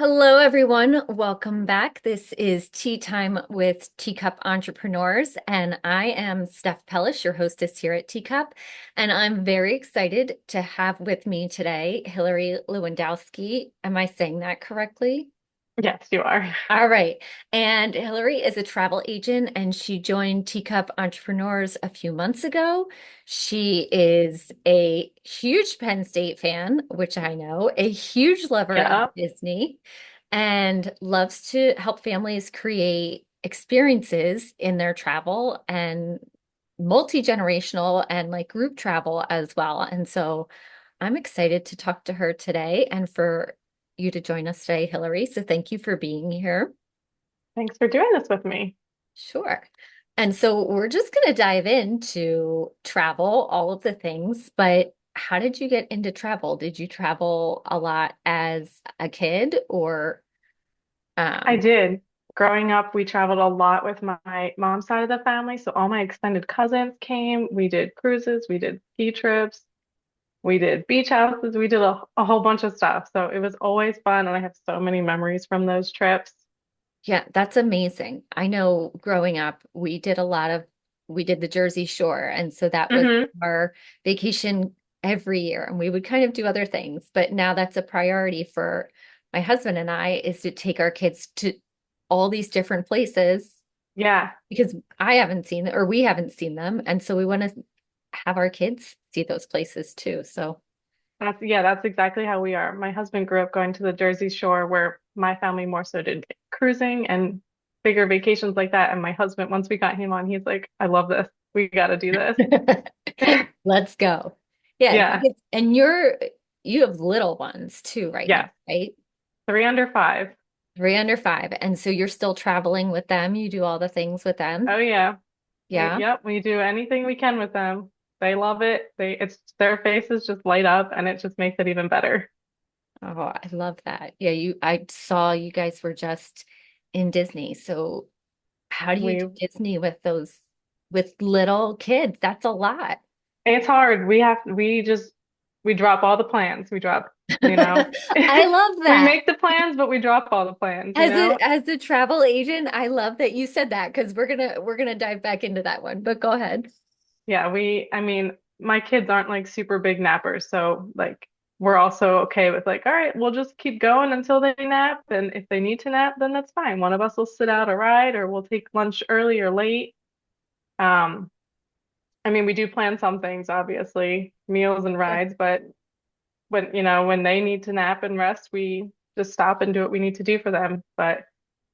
Hello, everyone. Welcome back. This is Tea Time with TeaCup Entrepreneurs, and I am Steph Pellish, your hostess here at TeaCup. And I'm very excited to have with me today Hilary Lewandowski. Am I saying that correctly? Yes, you are. All right. And Hillary is a travel agent and she joined Teacup Entrepreneurs a few months ago. She is a huge Penn State fan, which I know, a huge lover of Yeah, Disney, and loves to help families create experiences in their travel and multi-generational and like group travel as well. And so I'm excited to talk to her today and for you to join us today, Hillary. So thank you for being here. thanks for doing this with me. Sure. And so we're just going to dive into travel, all of the things, but how did you get into travel? Did you travel a lot as a kid or I um did. Growing up, we traveled a lot with my mom's side of the family. So all my extended cousins came. We did cruises, we did ski trips, we did beach houses, we did a whole bunch of stuff. So it was always fun, and I have so many memories from those trips. yeah, that's amazing. I know growing up, we did the Jersey Shore. And so that was Hmm. our vacation every year. And we would kind of do other things. But now that's a priority for my husband and I is to take our kids to all these different places Yeah, because I haven't seen or we haven't seen them. And so we want to have our kids see those places too. So that's exactly how we are. My husband grew up going to the Jersey Shore, where my family more so did cruising and bigger vacations like that. And my husband, once we got him on, he's like, I love this. We got to do this. let's go. Yeah, Yeah, and you have little ones too right now, yeah. right? 3 under 5. Three under five. And so you're still traveling with them. You do all the things with Oh them. yeah. Yeah. We do anything we can with them. They love it. It's their faces just light up, and it just makes it even better. Oh, I love that. Yeah, I saw you guys were just in Disney. So how do you do We Disney with with little kids? That's a lot. It's hard. We drop all the plans. We drop, you know. I love We that. make the plans, but we drop all the plans, you know. As a travel agent, I love that you said that because we're gonna dive back into that one. But go ahead. Yeah, I mean, my kids aren't like super big nappers, so like we're also okay with like, all right, we'll just keep going until they nap, and if they need to nap, then that's fine. One of us will sit out a ride, or we'll take lunch early or late. Um, I mean, we do plan some things, obviously, meals and Yeah. rides, but when they need to nap and rest, we just stop and do what we need to do for them. But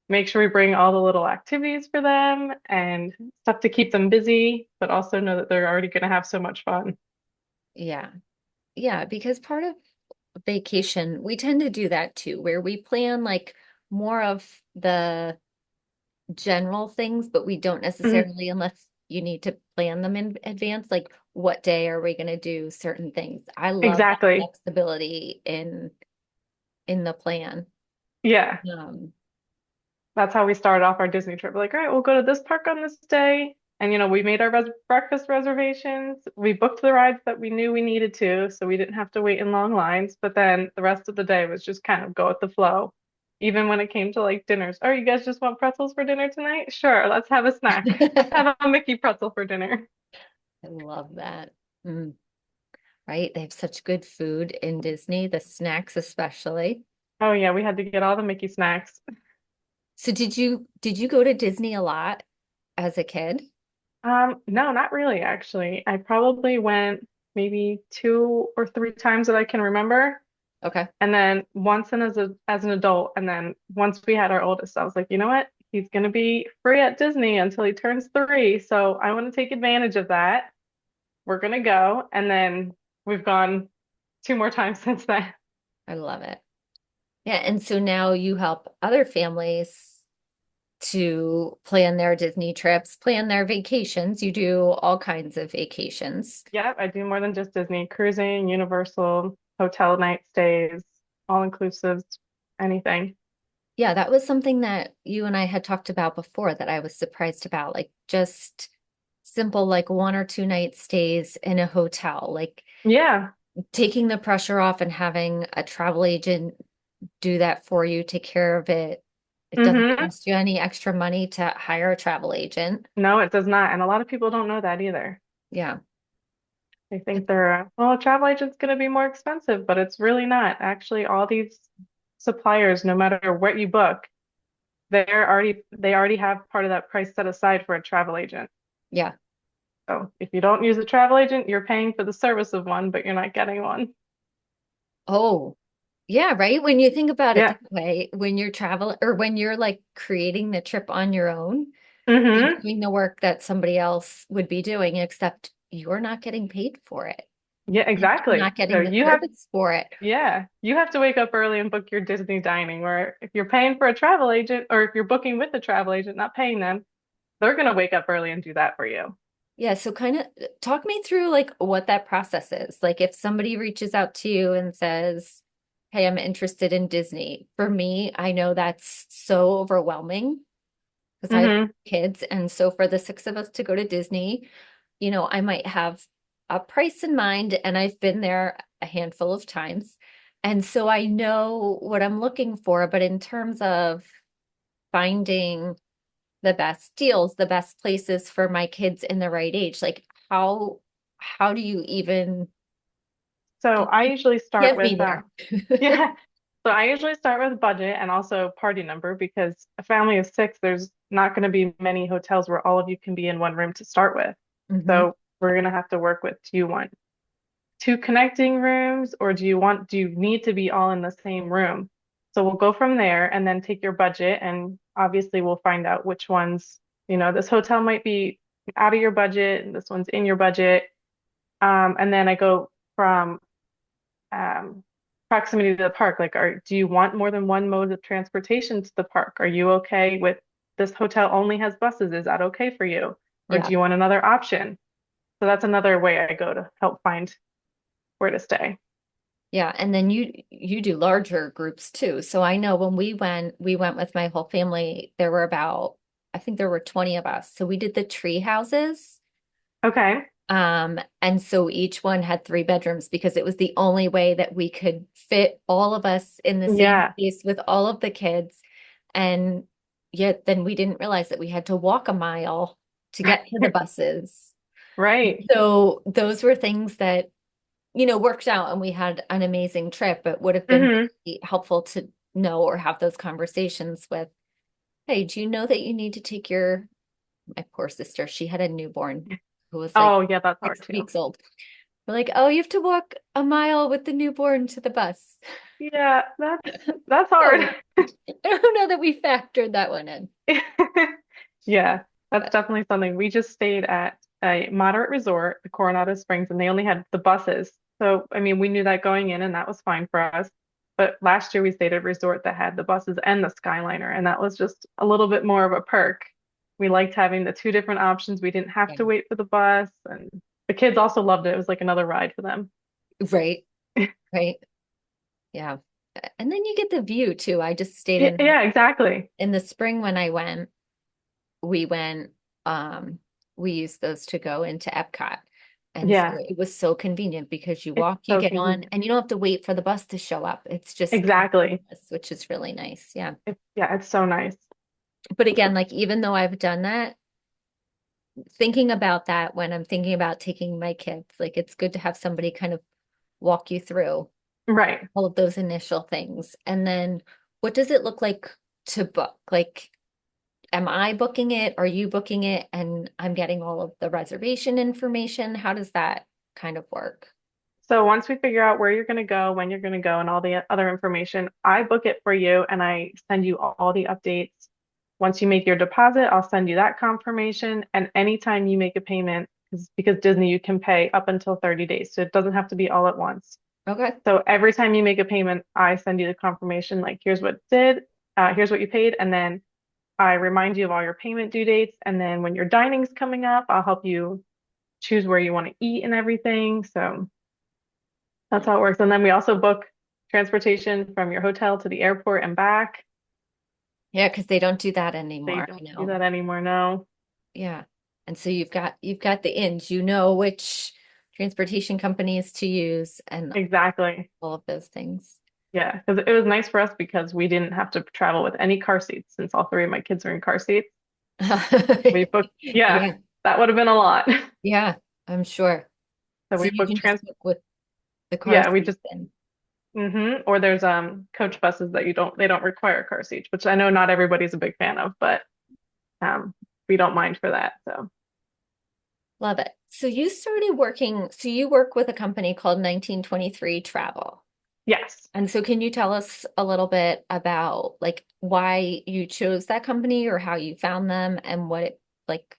make sure we bring all the little activities for them and stuff to keep them busy, but also know that they're already going to have so much fun. Yeah. Yeah, because part of vacation, we tend to do that too, where we plan like more of the general things, but we don't Mhm. necessarily, unless you need to plan them in advance, like what day are we going to do certain things. I love that Exactly. flexibility in the plan. Yeah. Um, That's how we started off our Disney trip. Like, all right, we'll go to this park on this day. And, we made our breakfast reservations. We booked the rides that we knew we needed to, so we didn't have to wait in long lines. But then the rest of the day was just kind of go with the flow. Even when it came to like dinners. Oh, you guys just want pretzels for dinner tonight? Sure, let's have a snack. Let's I have a Mickey pretzel for dinner. love that. Mm, right? They have such good food in Disney, the snacks especially. Oh yeah, we had to get all the Mickey snacks. So did you go to Disney a lot as a kid? No, not really, actually. I probably went maybe 2 or 3 times that I can remember. Okay. And then once and as an adult, and then once we had our oldest, I was like, you know what? He's gonna be free at Disney until he turns 3. So I want to take advantage of that. We're gonna go. And then we've gone 2 more times since then. I love it. Yeah, and so now you help other families to plan their Disney trips, plan their vacations. You do all kinds of vacations. Yep, I do more than just Disney, cruising, Universal, hotel night stays, all inclusives, anything. Yeah, that was something that you and I had talked about before that I was surprised about, like just simple, like 1 or 2 night stays in a hotel, like Yeah. taking the pressure off and having a travel agent. do that for you, take care of it. It doesn't Mm-hmm. cost you any extra money to hire a travel agent. No, it does not. And a lot of people don't know that either. Yeah. They think well, a travel agent's going to be more expensive, but it's really not. Actually, all these suppliers, no matter what you book, they already have part of that price set aside for a travel agent. Yeah. So if you don't use a travel agent, you're paying for the service of one, but you're not getting one. Oh, yeah, right. When you think about it Yeah. that way, when you're traveling or when you're like creating the trip on your own, you're Mm-hmm. doing the work that somebody else would be doing, except you're not getting paid for it. Yeah, And you're exactly. not So getting the you have, service for it. yeah, you have to wake up early and book your Disney dining, where if you're paying for a travel agent or if you're booking with a travel agent, not paying them, they're going to wake up early and do that for you. Yeah, so kind of talk me through like what that process is. Like if somebody reaches out to you and says, "Hey, I'm interested in Disney." For me, I know that's so overwhelming because I have Mm-hmm. kids. And so for the six of us to go to Disney, I might have a price in mind, and I've been there a handful of times. And so I know what I'm looking for, but in terms of finding the best deals, the best places for my kids in the right age, like how do you even So I usually start get me with, there? yeah. So I usually start with budget and also party number because a family of six, there's not going to be many hotels where all of you can be in one room to start with. Hmm. So we're going to have to work with, do you want two connecting rooms or do you need to be all in the same room? So we'll go from there and then take your budget and obviously we'll find out which ones, this hotel might be out of your budget and this one's in your budget. And then I go from um, proximity to the park. Like, do you want more than one mode of transportation to the park? Are you okay with this hotel only has buses? Is that okay for you? Or do Yeah. you want another option? So that's another way I go to help find where to stay. Yeah, and then you do larger groups too. So I know when we went with my whole family, there were about I think there were 20 of us. So we did the tree houses. Okay. And so each one had three bedrooms because it was the only way that we could fit all of us in the same Yeah. space with all of the kids. And yet then we didn't realize that we had to walk a mile to get to the buses. Right. So those were things that, worked out and we had an amazing trip. It would have been Hmm. really helpful to know or have those conversations with, hey, do you know that you need to take my poor sister, she had a newborn who was like Oh, yeah, that's hard six too. weeks old. We're like, oh, you have to walk a mile with the newborn to the bus. Yeah, that's hard. Oh, I don't know that we factored that one in. Yeah, that's But definitely something. We just stayed at a moderate resort, the Coronado Springs, and they only had the buses. So, I mean, we knew that going in, and that was fine for us. But last year we stayed at a resort that had the buses and the Skyliner, and that was just a little bit more of a perk. We liked having the two different options. We didn't have yeah. to wait for the bus, and the kids also loved it. It was like another ride for them. Right, right. Yeah. And then you get the view too. I just stayed Yeah, yeah, exactly. in the spring when I went, we went, um, we used those to go into Epcot. And so Yeah, it was so convenient because you it's walk, you so get on, convenient. and you don't have to wait for the bus to show up. It's just Exactly. continuous, which is really nice. Yeah. Yeah, it's so nice. But again, like even though I've done that, thinking about that when I'm thinking about taking my kids, like it's good to have somebody kind of walk you through Right. all of those initial things. And then what does it look like to book? Like, am I booking it? Are you booking it? And I'm getting all of the reservation information. How does that kind of work? So once we figure out where you're going to go, when you're going to go, and all the other information, I book it for you and I send you all the updates. Once you make your deposit, I'll send you that confirmation. And anytime you make a payment, because Disney, you can pay up until 30 days. So it doesn't have to be all at once. Okay. So every time you make a payment, I send you the confirmation, like, here's what it did, here's what you paid. And then I remind you of all your payment due dates. And then when your dining's coming up, I'll help you choose where you want to eat and everything. So that's how it works. And then we also book transportation from your hotel to the airport and back. Yeah, because they don't do that They anymore. I don't do know. that anymore, no. Yeah. And so you've got the ins, you know which transportation companies to use and Exactly. all of those things. Yeah, because it was nice for us because we didn't have to travel with any car seats since all three of my kids are in car seats. We booked, yeah, Yeah, that would have been a lot. yeah, I'm sure. So So we you booked can just trans, book with the car yeah, we seats just, and or there's coach buses that they don't require car seats, which I know not everybody's a big fan of, but um we don't mind for that. So love it. So you work with a company called 1923 Travel. yes. And so can you tell us a little bit about like why you chose that company or how you found them and what it like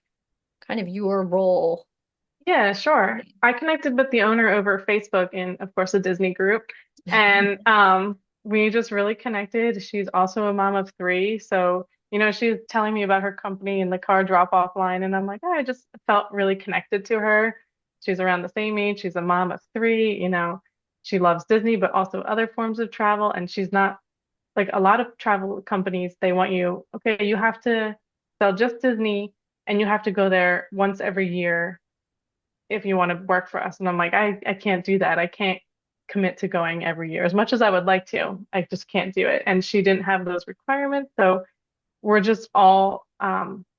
kind of your role? Yeah, sure. I connected with the owner over Facebook in, of course, a Disney group. And we just really connected. She's also a mom of three. So, she's telling me about her company and the car drop-off line. And I'm like, oh, I just felt really connected to her. She's around the same age. She's a mom of three. She loves Disney, but also other forms of travel. And she's not like a lot of travel companies, they want you, okay, you have to sell just Disney and you have to go there once every year if you want to work for us. And I'm like, I can't do that. I can't commit to going every year as much as I would like to. I just can't do it. And she didn't have those requirements. So we're just all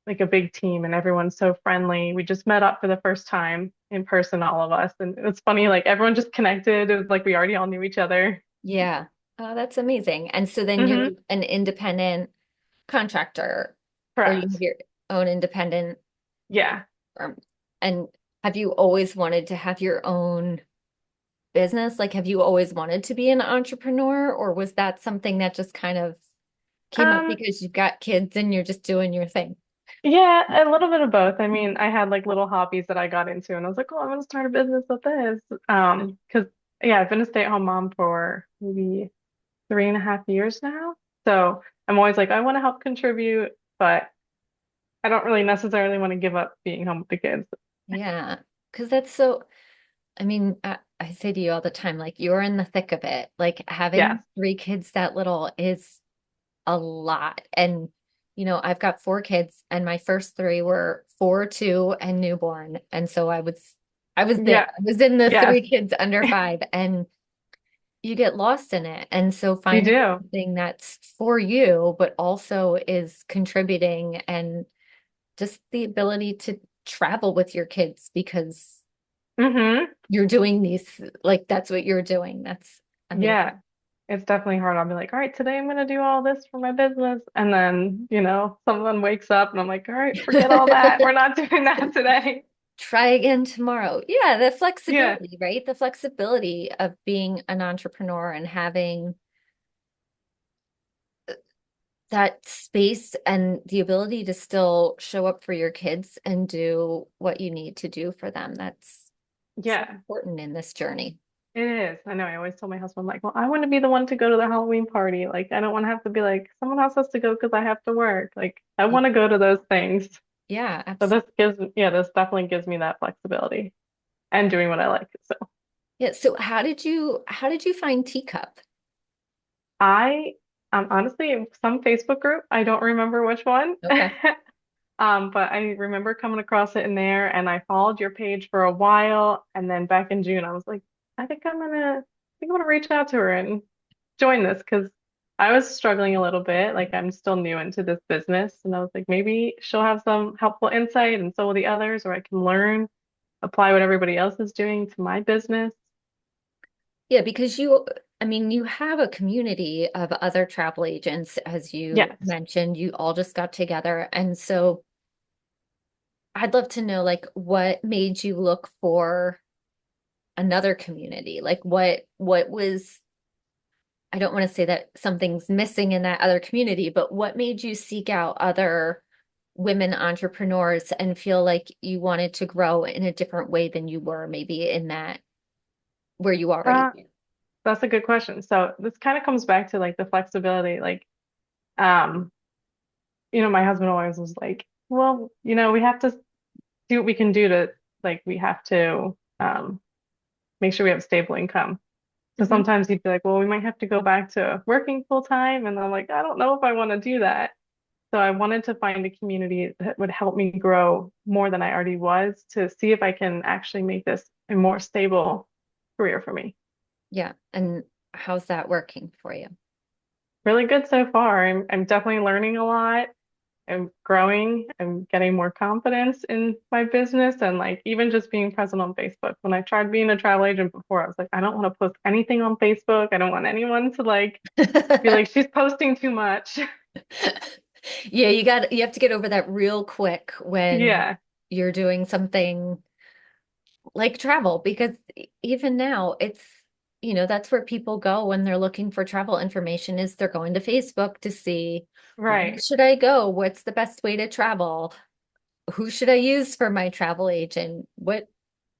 like a big team and everyone's so friendly. We just met up for the first time in person, all of us. And it's funny, like everyone just connected. It was like we already all knew each other. Yeah. Oh, that's amazing. And so then you're Hmm. an independent contractor or you have Correct. your own independent Yeah. firm. And have you always wanted to have your own business? Like, have you always wanted to be an entrepreneur, or was that something that just kind of came up Um, because you've got kids and you're just doing your thing? Yeah, a little bit of both. I mean, I had like little hobbies that I got into and I was like, oh, I'm gonna start a business with this. Because yeah, I've been a stay-at-home mom for maybe 3.5 years now. So I'm always like, I want to help contribute, but I don't really necessarily want to give up being home with the kids. Yeah, because that's so, I mean, I say to you all the time, like, you're in the thick of it. Like, Yes. having three kids that little is a lot. And, I've got four kids, and my first three were four, two, and newborn. And so I was there. Yeah. I was in the Yes. three kids under five, and you get lost in it. And so You finding do. something that's for you, but also is contributing and just the ability to travel with your kids because Hmm. you're doing these, like that's what you're doing. That's Yeah. amazing. It's definitely hard. I'll be like, all right, today I'm gonna do all this for my business. And then, someone wakes up and I'm like, all right, forget all that. We're not doing that today. Try again tomorrow. Yeah, the Yeah. flexibility, right? The flexibility of being an entrepreneur and having that space and the ability to still show up for your kids and do what you need to do for them. That's so Yeah. important in this journey. It is. I know. I always told my husband, like, well, I want to be the one to go to the Halloween party. Like, I don't want to have to be like, someone else has to go because I have to work. Like, I want to go to those things. Yeah, So absolutely. this definitely gives me that flexibility and doing what I like. So Yeah. So how did you find TeaCup? I, honestly, in some Facebook group, I don't remember which one. Okay. But I remember coming across it in there and I followed your page for a while. And then back in June, I was like, I think I'm gonna reach out to her and join this because I was struggling a little bit. Like I'm still new into this business. And I was like, maybe she'll have some helpful insight and so will the others, or I can learn, apply what everybody else is doing to my business. Yeah, because I mean, you have a community of other travel agents, as you Yes. mentioned, you all just got together. And so I'd love to know, like, what made you look for another community? Like, what was, I don't want to say that something's missing in that other community, but what made you seek out other women entrepreneurs and feel like you wanted to grow in a different way than you were maybe in that where you already Uh, that's a good question. So this kind of comes back to like the flexibility. Like, um, my husband always was like, well, we have to do what we can do to like we have to make sure we have stable income. So were. sometimes he'd be like, well, we might have to go back to working full time. And I'm like, I don't know if I want to do that. So I wanted to find a community that would help me grow more than I already was to see if I can actually make this a more stable career for me. Yeah. And how's that working for you? Really good so far. I'm definitely learning a lot. I'm growing. I'm getting more confidence in my business and like even just being present on Facebook. When I tried being a travel agent before, I was like, I don't want to post anything on Facebook. I don't want anyone to like be like, she's posting too much. Yeah, you have to get over that real quick when Yeah, you're doing something like travel because even now that's where people go when they're looking for travel information is they're going to Facebook to see where right. should I go? What's the best way to travel? Who should I use for my travel agent? What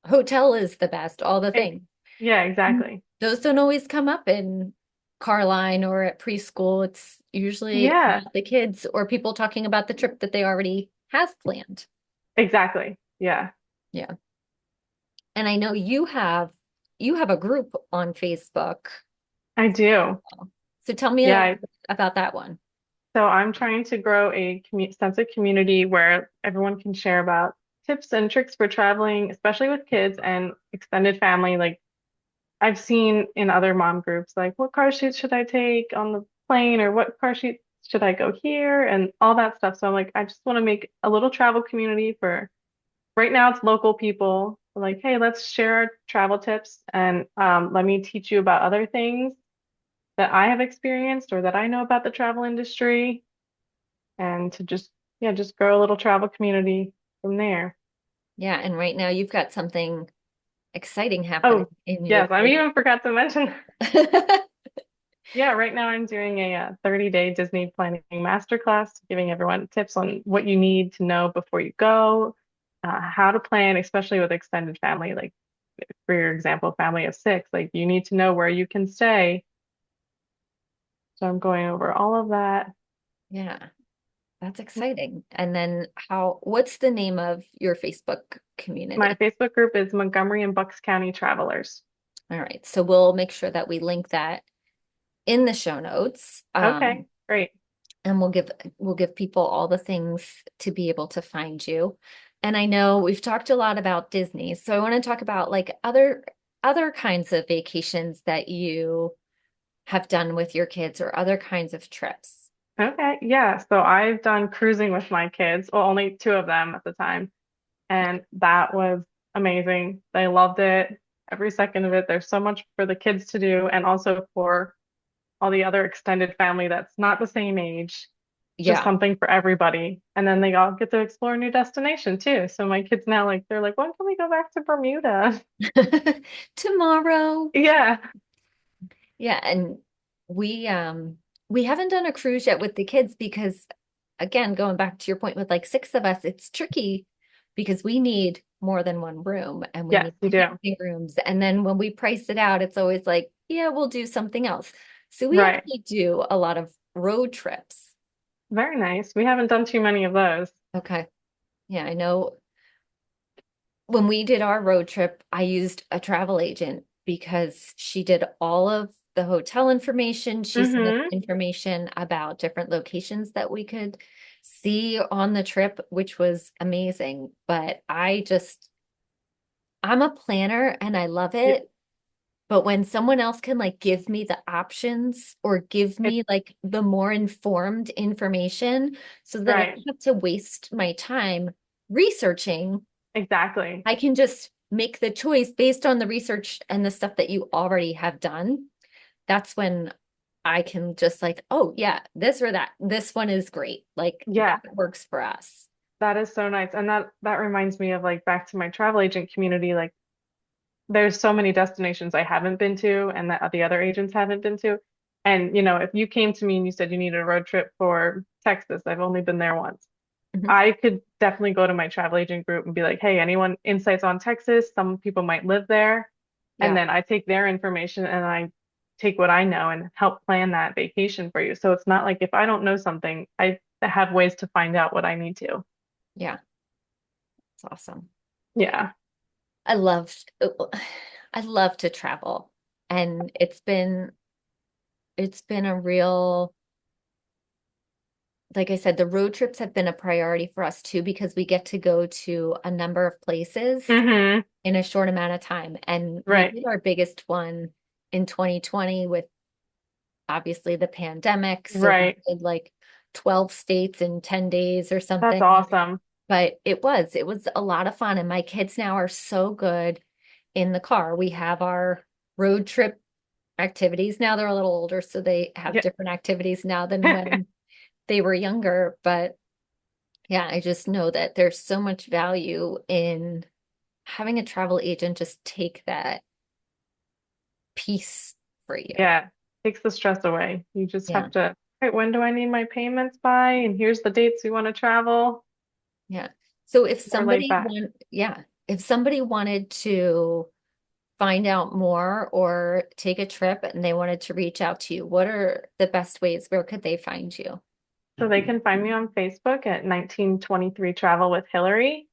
hotel is the best? All the Ex things. yeah, Mm. exactly. Those don't always come up in Carline or at preschool. It's usually Yeah, about the kids or people talking about the trip that they already have planned. exactly. Yeah, Yeah. And I know you have a group on Facebook. I do. So tell me Yeah, about that one. so I'm trying to grow a sense of community where everyone can share about tips and tricks for traveling, especially with kids and extended family. Like I've seen in other mom groups, like what car seats should I take on the plane or what car seats should I go here and all that stuff. So I'm like, I just want to make a little travel community for right now it's local people. Like, hey, let's share our travel tips and let me teach you about other things that I have experienced or that I know about the travel industry and to just, yeah, just grow a little travel community from there. Yeah, and right now you've got something exciting happening Oh, in your yes, I group. even forgot to mention. Yeah, right now I'm doing a 30-day Disney planning masterclass, giving everyone tips on what you need to know before you go, how to plan, especially with extended family. Like, for your example, family of six, like you need to know where you can stay. So I'm going over all of that. Yeah, that's exciting. And then what's the name of your Facebook My community? Facebook group is Montgomery and Bucks County Travelers. All right. So we'll make sure that we link that in the show notes. Okay, great. And we'll give people all the things to be able to find you. And I know we've talked a lot about Disney, so I want to talk about like other kinds of vacations that you have done with your kids or other kinds of trips. Okay, yeah. So I've done cruising with my kids, well, only two of them at the time. And that was amazing. They loved it, every second of it. There's so much for the kids to do, and also for all the other extended family that's not the same age. It's just Yeah. something for everybody. And then they all get to explore a new destination too. So my kids now, like, they're like, when can we go back to Bermuda? Tomorrow. Yeah, Yeah, and we um we haven't done a cruise yet with the kids because again, going back to your point with like six of us, it's tricky because we need more than one room and we yes, need you do. connecting rooms. And then when we price it out, it's always like, yeah, we'll do something else. So we Right. actually do a lot of road trips. Very nice. We haven't done too many of those. Okay. Yeah, I know when we did our road trip, I used a travel agent because she did all of the hotel information. She sent us Mm-hmm. information about different locations that we could see on the trip, which was amazing. But I'm a planner and I love Yeah, it. But when someone else can like give me the options or give it's me like the more informed information so that I right. don't have to waste my time researching, Exactly. I can just make the choice based on the research and the stuff that you already have done. That's when I can just like, oh yeah, this or that. This one is great. Like Yeah, that works for us. that is so nice. And that reminds me of like back to my travel agent community. Like there's so many destinations I haven't been to and that the other agents haven't been to. And if you came to me and you said you needed a road trip for Texas, I've only been there once. Mhm. I could definitely go to my travel agent group and be like, hey, anyone insights on Texas? Some people might live there. And Yeah. then I take their information and I take what I know and help plan that vacation for you. So it's not like if I don't know something, I have ways to find out what I need to. Yeah. It's awesome. Yeah. I love I love to travel. And it's been a real, like I said, the road trips have been a priority for us too because we get to go to a number of places Hmm. in a short amount of time. And we Right. did our biggest one in 2020 with obviously the pandemic. So we Right. did like 12 states in 10 days or That's something. awesome. But it was a lot of fun. And my kids now are so good in the car. We have our road trip activities. Now they're a little older, so they have Yeah. different activities now than when they were younger. But yeah, I just know that there's so much value in having a travel agent just take that piece for you. Yeah. Takes the stress away. You just Yeah. have to, right, when do I need my payments by? And here's the dates we want to travel. Yeah. So if More laid somebody back. want, yeah, if somebody wanted to find out more or take a trip and they wanted to reach out to you, what are the best ways? Where could they find you? So they can find me on Facebook at 1923 Travel with Hilary.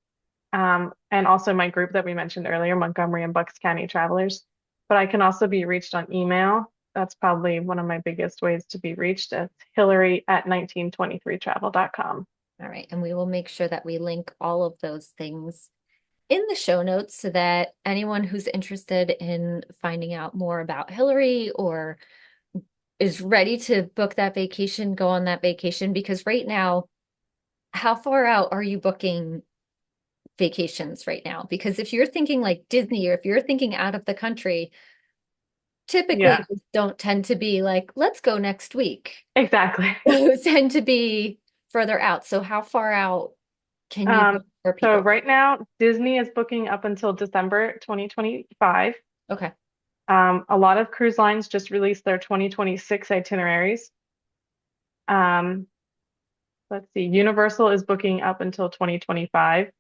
And also my group that we mentioned earlier, Montgomery and Bucks County Travelers. But I can also be reached on email. That's probably one of my biggest ways to be reached. It's Hilary at 1923travel.com. All right. And we will make sure that we link all of those things in the show notes so that anyone who's interested in finding out more about Hillary or is ready to book that vacation, go on that vacation. Because right now, how far out are you booking vacations right now? Because if you're thinking like Disney or if you're thinking out of the country, typically Yeah, those don't tend to be like, let's go next week. exactly. Those tend to be further out. So how far out can you Um, book for so people? right now, Disney is booking up until December 2025. Okay. A lot of cruise lines just released their 2026 itineraries. Um, let's see, Universal is booking up until 2025.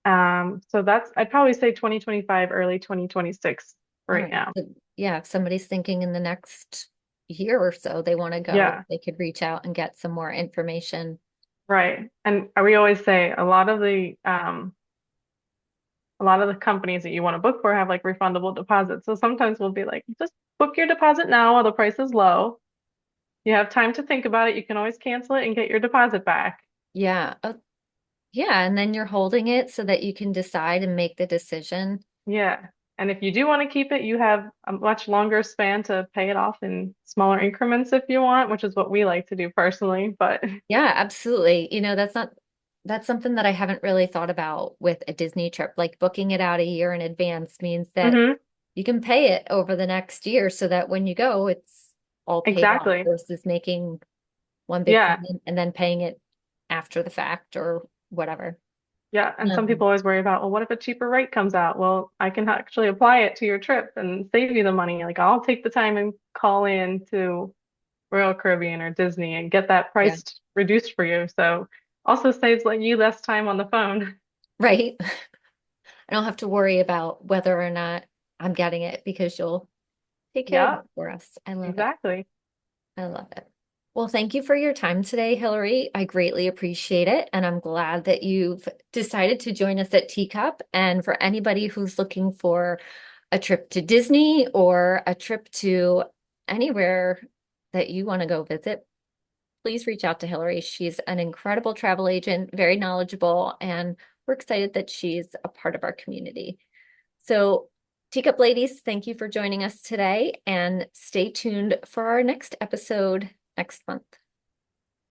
So that's, I'd probably say 2025, early 2026 All right right. now. So, yeah, if somebody's thinking in the next year or so they want to go, Yeah, they could reach out and get some more information. right. And we always say a lot of the companies that you want to book for have like refundable deposits. So sometimes we'll be like, just book your deposit now while the price is low. You have time to think about it. You can always cancel it and get your deposit back. Yeah. Yeah. And then you're holding it so that you can decide and make the decision. Yeah. And if you do want to keep it, you have a much longer span to pay it off in smaller increments if you want, which is what we like to do personally. But Yeah, absolutely. That's something that I haven't really thought about with a Disney trip. Like booking it out a year in advance means that hmm, you can pay it over the next year so that when you go, it's all paid off exactly. versus making one big Yeah. payment and then paying it after the fact or whatever. Yeah. And some Um, people always worry about, well, what if a cheaper rate comes out? Well, I can actually apply it to your trip and save you the money. Like I'll take the time and call in to Royal Caribbean or Disney and get that yeah, price reduced for you. So also saves like you less time on the phone. right. I don't have to worry about whether or not I'm getting it because you'll take care of Yeah, it for us. I love it. exactly. I love it. Well, thank you for your time today, Hilary. I greatly appreciate it. And I'm glad that you've decided to join us at TeaCup. And for anybody who's looking for a trip to Disney or a trip to anywhere that you want to go visit, please reach out to Hilary. She's an incredible travel agent, very knowledgeable, and we're excited that she's a part of our community. So, Teacup ladies, thank you for joining us today and stay tuned for our next episode next month.